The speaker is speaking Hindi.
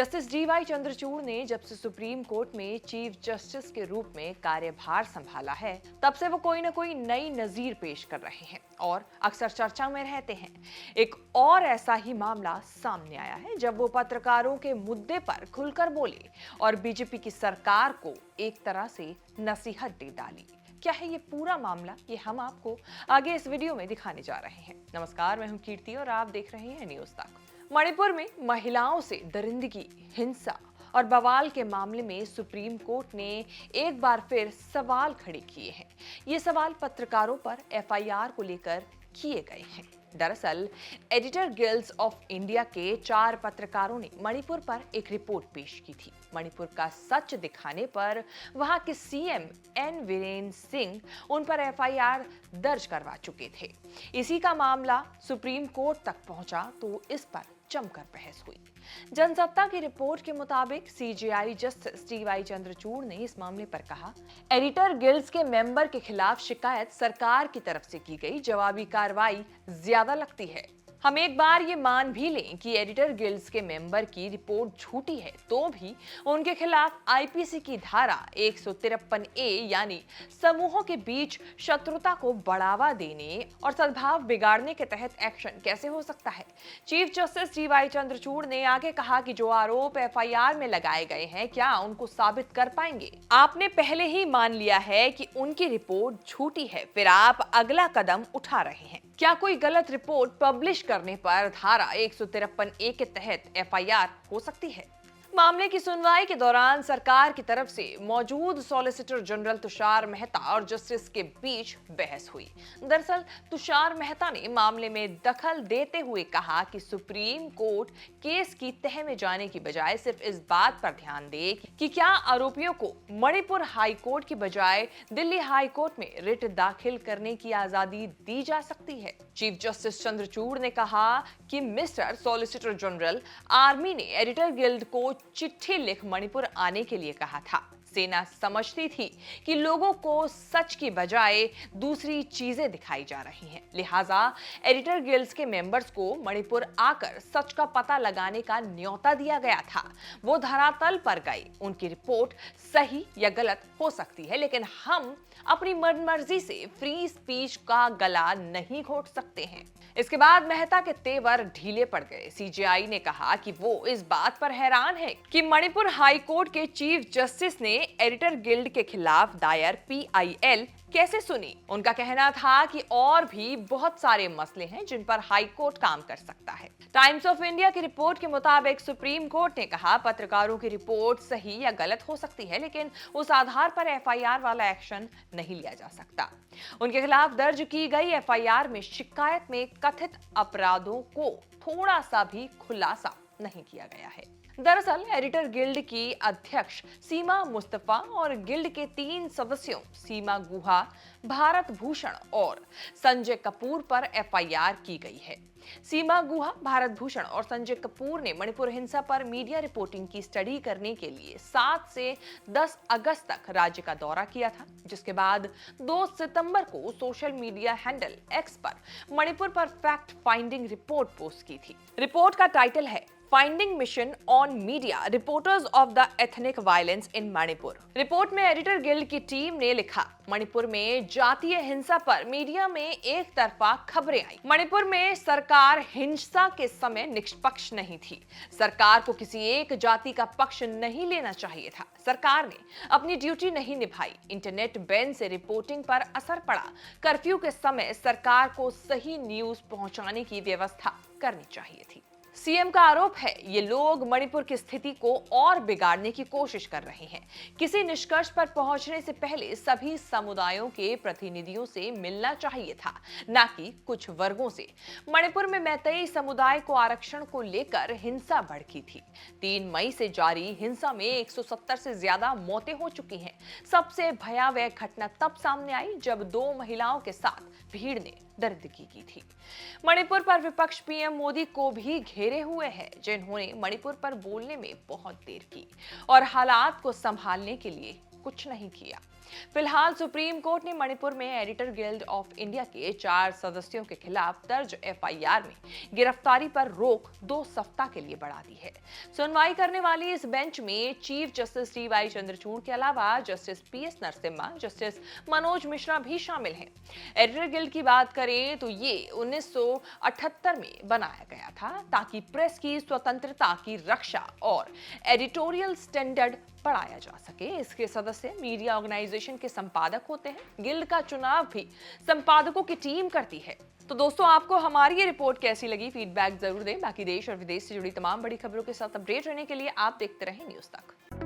जस्टिस डीवाई चंद्रचूड़ ने जब से सुप्रीम कोर्ट में चीफ जस्टिस के रूप में कार्यभार संभाला है, तब से वो कोई न कोई नई नजीर पेश कर रहे हैं और अक्सर चर्चा में रहते हैं। एक और ऐसा ही मामला सामने आया है जब वो पत्रकारों के मुद्दे पर खुलकर बोले और बीजेपी की सरकार को एक तरह से नसीहत दे डाली। क्या है ये पूरा मामला, ये हम आपको आगे इस वीडियो में दिखाने जा रहे हैं। नमस्कार, मैं हूं कीर्ति और आप देख रहे हैं न्यूज़ तक। मणिपुर में महिलाओं से दरिंदगी, हिंसा और बवाल के मामले में सुप्रीम कोर्ट ने एक बार फिर सवाल खड़े किए हैं। ये सवाल पत्रकारों पर एफआईआर को लेकर किए गए हैं। दरअसल एडिटर गिल्ड्स ऑफ इंडिया के 4 पत्रकारों ने मणिपुर पर एक रिपोर्ट पेश की थी। मणिपुर का सच दिखाने पर वहां के सीएम एन वीरेंद्र सिंह उन पर एफआईआर दर्ज करवा चुके थे। इसी का मामला सुप्रीम कोर्ट तक पहुंचा तो इस पर जमकर बहस हुई। जनसत्ता की रिपोर्ट के मुताबिक सीजेआई जस्टिस डीवाई चंद्रचूड़ ने इस मामले पर कहा, एडिटर गिल्ड्स के मेंबर के खिलाफ शिकायत सरकार की तरफ से की गई जवाबी कार्रवाई ज्यादा लगती है। हम एक बार ये मान भी लें कि एडिटर गिल्ड्स के मेंबर की रिपोर्ट झूठी है, तो भी उनके खिलाफ आईपीसी की धारा 153A यानी समूहों के बीच शत्रुता को बढ़ावा देने और सद्भाव बिगाड़ने के तहत एक्शन कैसे हो सकता है। चीफ जस्टिस डीवाई चंद्रचूड़ ने आगे कहा कि जो आरोप एफआईआर में लगाए गए हैं, क्या उनको साबित कर पाएंगे? आपने पहले ही मान लिया है कि उनकी रिपोर्ट झूठी है, फिर आप अगला कदम उठा रहे हैं। क्या कोई गलत रिपोर्ट पब्लिश करने पर धारा 153A के तहत एफआईआर हो सकती है? मामले की सुनवाई के दौरान सरकार की तरफ से मौजूद सॉलिसिटर जनरल तुषार मेहता और जस्टिस के बीच बहस हुई। दरअसल तुषार मेहता ने मामले में दखल देते हुए कहा कि सुप्रीम कोर्ट केस की तह में जाने की बजाय सिर्फ इस बात पर ध्यान दे कि क्या आरोपियों को मणिपुर हाई कोर्ट की बजाय दिल्ली हाई कोर्ट में रिट दाखिल करने की आजादी दी जा सकती है। चीफ जस्टिस चंद्रचूड़ ने कहा कि मिस्टर सॉलिसिटर जनरल, आर्मी ने एडिटर गिल्ड को चिट्ठी लिख मणिपुर आने के लिए कहा था। सेना समझती थी कि लोगों को सच की बजाय दूसरी चीजें दिखाई जा रही हैं। लिहाजा एडिटर गिल्ड्स के मेंबर्स को मणिपुर आकर सच का पता लगाने का न्योता दिया गया था। वो धरातल पर गए। उनकी रिपोर्ट सही या गलत हो सकती है, लेकिन हम अपनी मनमर्जी से फ्री स्पीच का गला नहीं घोट सकते हैं। इसके बाद मेहता के तेवर ढीले पड़ गए। सीजेआई ने कहा कि वो इस बात पर हैरान है कि मणिपुर हाई कोर्ट के चीफ जस्टिस ने एडिटर गिल्ड के खिलाफ दायर पीआईएल कैसे सुनी। उनका कहना था कि और भी बहुत सारे मसले हैं जिन पर हाई कोर्ट काम कर सकता है। टाइम्स ऑफ इंडिया की रिपोर्ट के मुताबिक सुप्रीम कोर्ट ने कहा, पत्रकारों की रिपोर्ट सही या गलत हो सकती है, लेकिन उस आधार पर एफआईआर वाला एक्शन नहीं लिया जा सकता। उनके खिलाफ दर्ज की गई एफआईआर में शिकायत में कथित अपराधों को थोड़ा सा भी खुलासा नहीं किया गया है। दरअसल एडिटर गिल्ड की अध्यक्ष सीमा मुस्तफा और गिल्ड के 3 सदस्यों सीमा गुहा, भारत भूषण और संजय कपूर पर एफआईआर की गई है। सीमा गुहा, भारत भूषण और संजय कपूर ने मणिपुर हिंसा पर मीडिया रिपोर्टिंग की स्टडी करने के लिए 7 से 10 अगस्त तक राज्य का दौरा किया था, जिसके बाद 2 सितंबर को सोशल मीडिया हैंडल एक्स पर मणिपुर पर फैक्ट फाइंडिंग रिपोर्ट पोस्ट की थी। रिपोर्ट का टाइटल है finding mission on media reporters of the ethnic violence in Manipur. Report में एडिटर गिल्ड की टीम ने लिखा, मणिपुर में जातीय हिंसा पर मीडिया में एक तरफा खबरें आई। मणिपुर में सरकार हिंसा के समय निष्पक्ष नहीं थी। सरकार को किसी एक जाति का पक्ष नहीं लेना चाहिए था। सरकार ने अपनी ड्यूटी नहीं निभाई। इंटरनेट बैन से रिपोर्टिंग पर असर पड़ा। कर्फ्यू के समय सरकार को सही न्यूज पहुंचाने की व्यवस्था करनी चाहिए थी। सीएम का आरोप है ये लोग मणिपुर की स्थिति को और बिगाड़ने की कोशिश कर रहे हैं। किसी निष्कर्ष पर पहुंचने से पहले सभी समुदायों के प्रतिनिधियों से मिलना चाहिए था, न कि कुछ वर्गों से। मणिपुर में मैतेई समुदाय को आरक्षण को लेकर हिंसा भड़की थी। 3 मई से जारी हिंसा में 170 से ज्यादा मौतें हो चुकी हैं। सबसे भयावह घटना तब सामने आई जब 2 महिलाओं के साथ भीड़ ने दरिंदगी की थी। मणिपुर पर विपक्ष पीएम मोदी को भी घेरे हुए है, जिन्होंने मणिपुर पर बोलने में बहुत देर की और हालात को संभालने के लिए कुछ नहीं किया। फिलहाल सुप्रीम कोर्ट ने मणिपुर में एडिटर गिल्ड ऑफ इंडिया के 4 सदस्यों के खिलाफ दर्ज एफआईआर में गिरफ्तारी पर रोक 2 सप्ताह के लिए बढ़ा दी है। सुनवाई करने वाली इस बेंच में चीफ जस्टिस डी.वाई. चंद्रचूड़ के अलावा justice P S. Narasimha, justice Manoj Mishra भी शामिल हैं। एडिटर गिल्ड की बात करें तो ये 1978 में बनाया गया था ताकि प्रेस की स्वतंत्रता की रक्षा और एडिटोरियल स्टैंडर्ड बढ़ाया जा सके। इसके सदस्य मीडिया ऑर्गेनाइजेशन के संपादक होते हैं। गिल्ड का चुनाव भी संपादकों की टीम करती है। तो दोस्तों, आपको हमारी ये रिपोर्ट कैसी लगी? फीडबैक जरूर दें। बाकी देश और विदेश से जुड़ी तमाम बड़ी खबरों के साथ अपडेट रहने के लिए आप देखते रहें न्यूज़ तक।